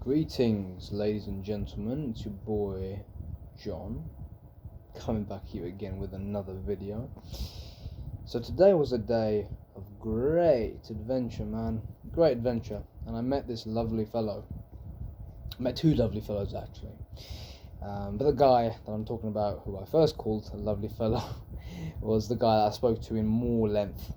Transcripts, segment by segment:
Greetings, ladies and gentlemen, it's your boy John, coming back here again with another video. So today was a day of great adventure, man, great adventure, and I met this lovely fellow. I met two lovely fellows actually, but the guy that I'm talking about, who I first called a lovely fellow, was the guy that I spoke to in more length.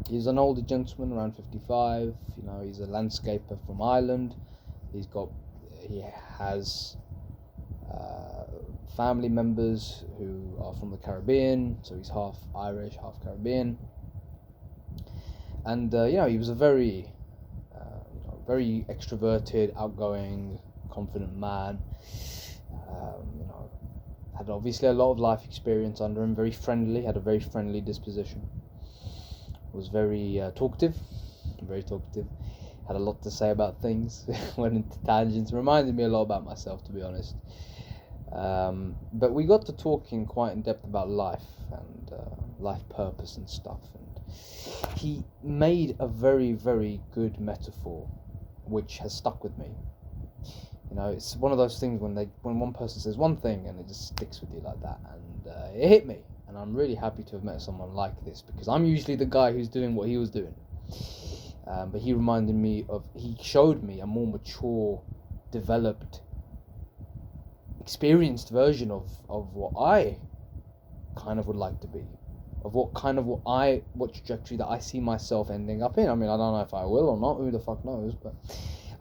He's an older gentleman, around 55, he's a landscaper from Ireland. He has family members who are from the Caribbean, so he's half Irish, half Caribbean. And he was a very extroverted, outgoing, confident man. Had obviously a lot of life experience under him. Very friendly, had a very friendly disposition. Was very talkative, had a lot to say about things, went into tangents, reminded me a lot about myself, to be honest. But we got to talking quite in depth about life and life purpose and stuff. And he made a very, very good metaphor, which has stuck with me. It's one of those things when one person says one thing and it just sticks with you like that. And it hit me. And I'm really happy to have met someone like this, because I'm usually the guy who's doing what he was doing. But he showed me a more mature, developed, experienced version of what I kind of would like to be, of what trajectory that I see myself ending up in. I mean, I don't know if I will or not, who the fuck knows, but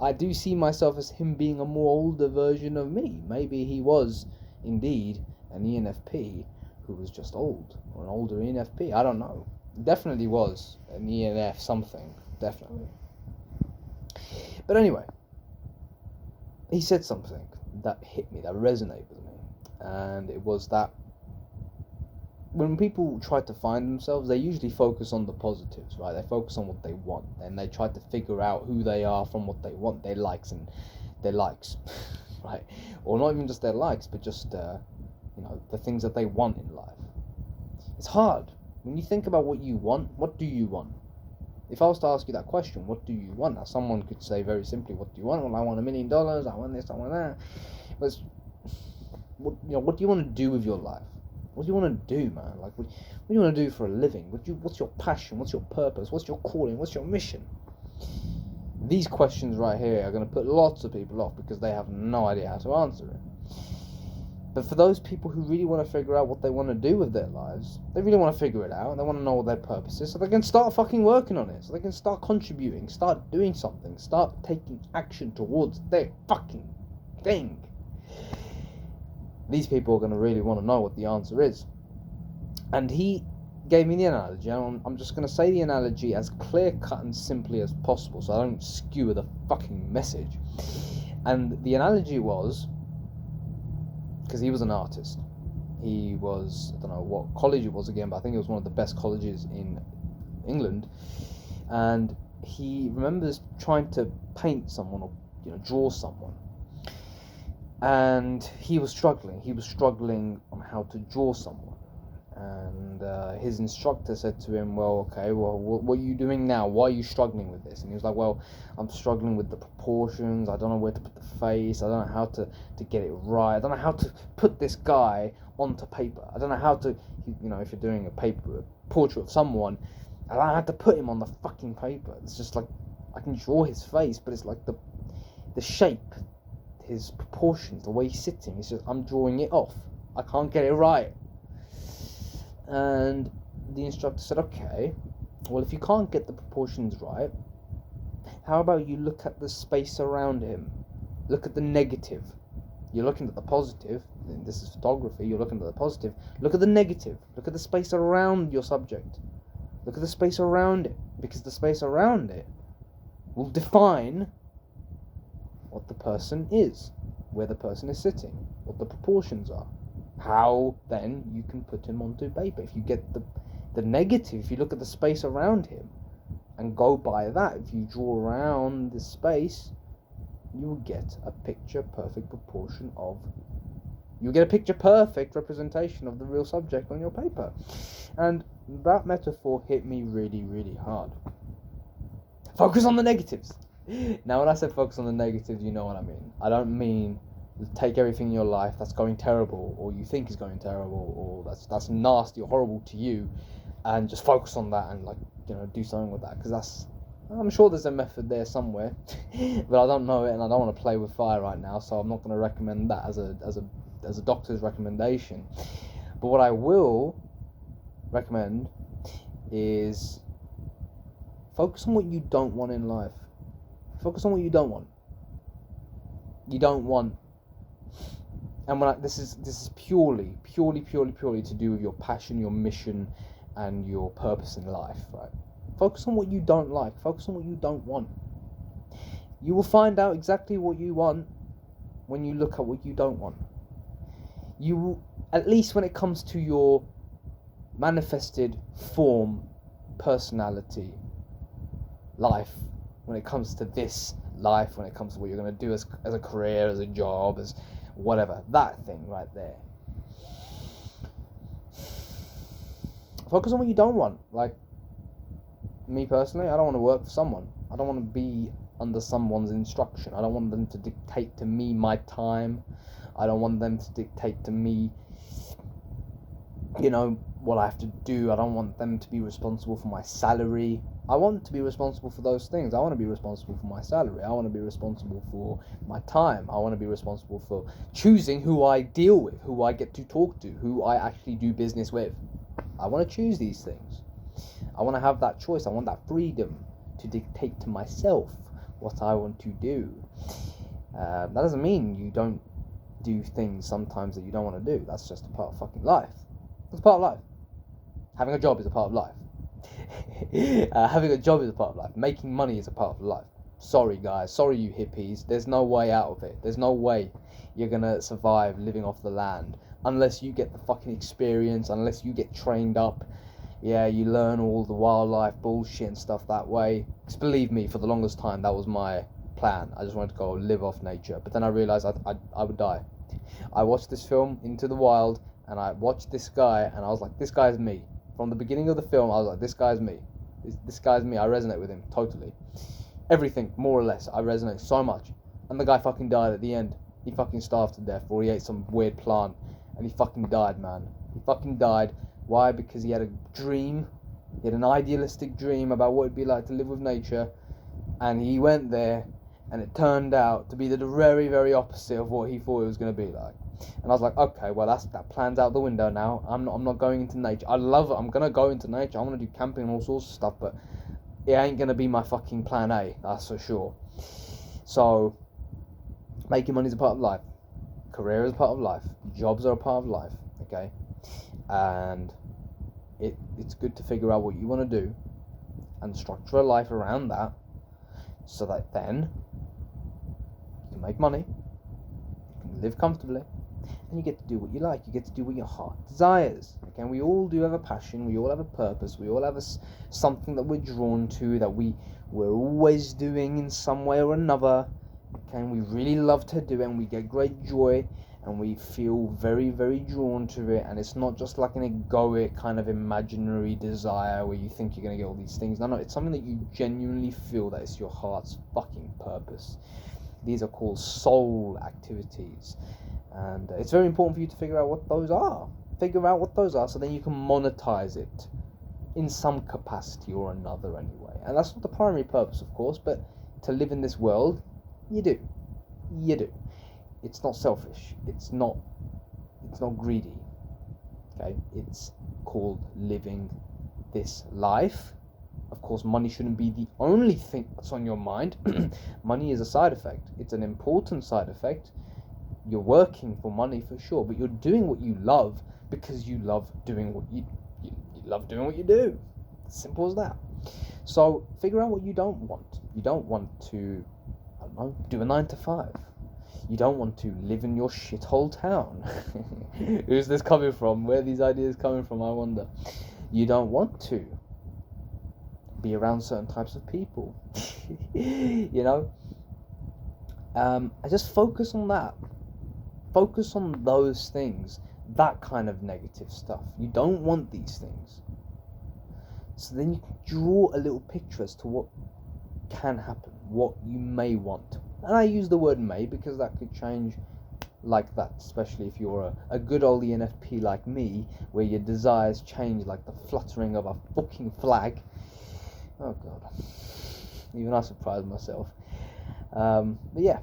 I do see myself as him being a more older version of me. Maybe he was indeed an ENFP who was just old, or an older ENFP, I don't know. Definitely was an ENF something, definitely. But anyway, he said something that hit me, that resonated with me, and it was that when people try to find themselves, they usually focus on the positives, right? They focus on what they want, and they try to figure out who they are from what they want, their likes, right? Or not even just their likes, but just the things that they want in life. It's hard. When you think about what you want, what do you want? If I was to ask you that question, what do you want? Now, someone could say very simply, what do you want? Well, I want $1 million, I want this, I want that. But what do you want to do with your life? What do you want to do, man? Like, what do you want to do for a living? What's your passion? What's your purpose? What's your calling? What's your mission? These questions right here are going to put lots of people off because they have no idea how to answer it. But for those people who really want to figure out what they want to do with their lives, they really want to figure it out, they want to know what their purpose is, so they can start fucking working on it, so they can start contributing, start doing something, start taking action towards their fucking thing. These people are going to really want to know what the answer is. And he gave me the analogy, and I'm just going to say the analogy as clear-cut and simply as possible, so I don't skewer the fucking message. And the analogy was, because he was an artist. He was, I don't know what college it was again, but I think it was one of the best colleges in England. And he remembers trying to paint someone or draw someone. And he was struggling on how to draw someone. And his instructor said to him, well, what are you doing now? Why are you struggling with this? And he was like, well, I'm struggling with the proportions. I don't know where to put the face. I don't know how to get it right. I don't know how to put this guy onto paper. I don't know how to, if you're doing a portrait of someone, I don't know how to put him on the fucking paper. It's just like, I can draw his face, but it's like the shape, his proportions, the way he's sitting. It's just, I'm drawing it off. I can't get it right. And the instructor said, okay, well, if you can't get the proportions right, how about you look at the space around him? Look at the negative. You're looking at the positive. This is photography. You're looking at the positive. Look at the negative. Look at the space around your subject. Look at the space around it, because the space around it will define what the person is, where the person is sitting, what the proportions are. How then you can put him onto paper. If you get the negative, if you look at the space around him and go by that, if you draw around the space, you will get a picture perfect representation of the real subject on your paper. And that metaphor hit me really, really hard. Focus on the negatives. Now, when I said focus on the negatives, you know what I mean. I don't mean take everything in your life that's going terrible, or you think is going terrible, or that's nasty or horrible to you, and just focus on that and, like, do something with that. Because I'm sure there's a method there somewhere, but I don't know it, and I don't want to play with fire right now, so I'm not going to recommend that as a doctor's recommendation. But what I will recommend is focus on what you don't want in life. Focus on what you don't want. You don't want, and this is purely to do with your passion, your mission, and your purpose in life, right? Focus on what you don't like. Focus on what you don't want. You will find out exactly what you want when you look at what you don't want. You will, at least when it comes to your manifested form, personality, life, when it comes to this life, when it comes to what you're going to do as a career, as a job, as whatever, that thing right there. Focus on what you don't want. Like, me personally, I don't want to work for someone. I don't want to be under someone's instruction. I don't want them to dictate to me my time. I don't want them to dictate to me, what I have to do. I don't want them to be responsible for my salary. I want to be responsible for those things. I want to be responsible for my salary. I want to be responsible for my time. I want to be responsible for choosing who I deal with, who I get to talk to, who I actually do business with. I want to choose these things. I want to have that choice. I want that freedom to dictate to myself what I want to do. That doesn't mean you don't do things sometimes that you don't want to do. That's just a part of fucking life. It's a part of life. Having a job is a part of life. Having a job is a part of life. Making money is a part of life. Sorry, guys. Sorry, you hippies. There's no way out of it. There's no way you're going to survive living off the land unless you get the fucking experience, unless you get trained up. Yeah, you learn all the wildlife bullshit and stuff that way. Because believe me, for the longest time, that was my plan. I just wanted to go live off nature. But then I realised I would die. I watched this film, Into the Wild, and I watched this guy, and I was like, this guy's me. From the beginning of the film, I was like, this guy's me. This guy's me. I resonate with him, totally. Everything, more or less, I resonate so much. And the guy fucking died at the end. He fucking starved to death, or he ate some weird plant, and he fucking died, man. He fucking died. Why? Because he had a dream. He had an idealistic dream about what it'd be like to live with nature, and he went there, and it turned out to be the very, very opposite of what he thought it was going to be like. And I was like, okay, well, that plan's out the window now. I'm not going into nature. I love it. I'm going to go into nature. I'm going to do camping and all sorts of stuff, but it ain't going to be my fucking plan A, that's for sure. So, making money is a part of life. Career is a part of life. Jobs are a part of life, okay? And it's good to figure out what you want to do and structure a life around that so that then you can make money, you can live comfortably, and you get to do what you like. You get to do what your heart desires. Okay, we all do have a passion. We all have a purpose. We all have something that we're drawn to, that we're always doing in some way or another. Okay, and we really love to do it, and we get great joy, and we feel very, very drawn to it. And it's not just like an egoic kind of imaginary desire where you think you're going to get all these things. No, it's something that you genuinely feel that it's your heart's fucking purpose. These are called soul activities. And it's very important for you to figure out what those are. Figure out what those are so then you can monetize it in some capacity or another anyway. And that's not the primary purpose, of course, but to live in this world, you do. You do. It's not selfish. It's not greedy. Okay? It's called living this life. Of course, money shouldn't be the only thing that's on your mind. Money is a side effect. It's an important side effect. You're working for money for sure, but you're doing what you love because you love doing what you love doing what you do. Simple as that. So figure out what you don't want. You don't want to, I don't know, do a 9 to 5. You don't want to live in your shithole town. Who's this coming from? Where are these ideas coming from, I wonder. You don't want to be around certain types of people. I just focus on that. Focus on those things, that kind of negative stuff. You don't want these things. So then you can draw a little picture as to what can happen, what you may want. And I use the word may because that could change like that, especially if you're a good old ENFP like me, where your desires change like the fluttering of a fucking flag. Oh god, even I surprised myself. But yeah,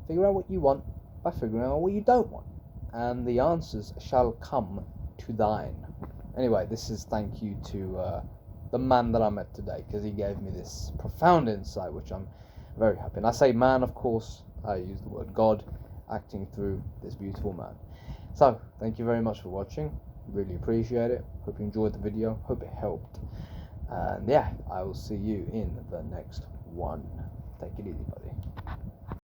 figure out what you want by figuring out what you don't want, and the answers shall come to thine. Anyway, this is thank you to the man that I met today, because he gave me this profound insight, which I'm very happy. And I say man, of course, I use the word God acting through this beautiful man. So, thank you very much for watching. Really appreciate it. Hope you enjoyed the video. Hope it helped. And yeah, I will see you in the next one. Take it easy, buddy.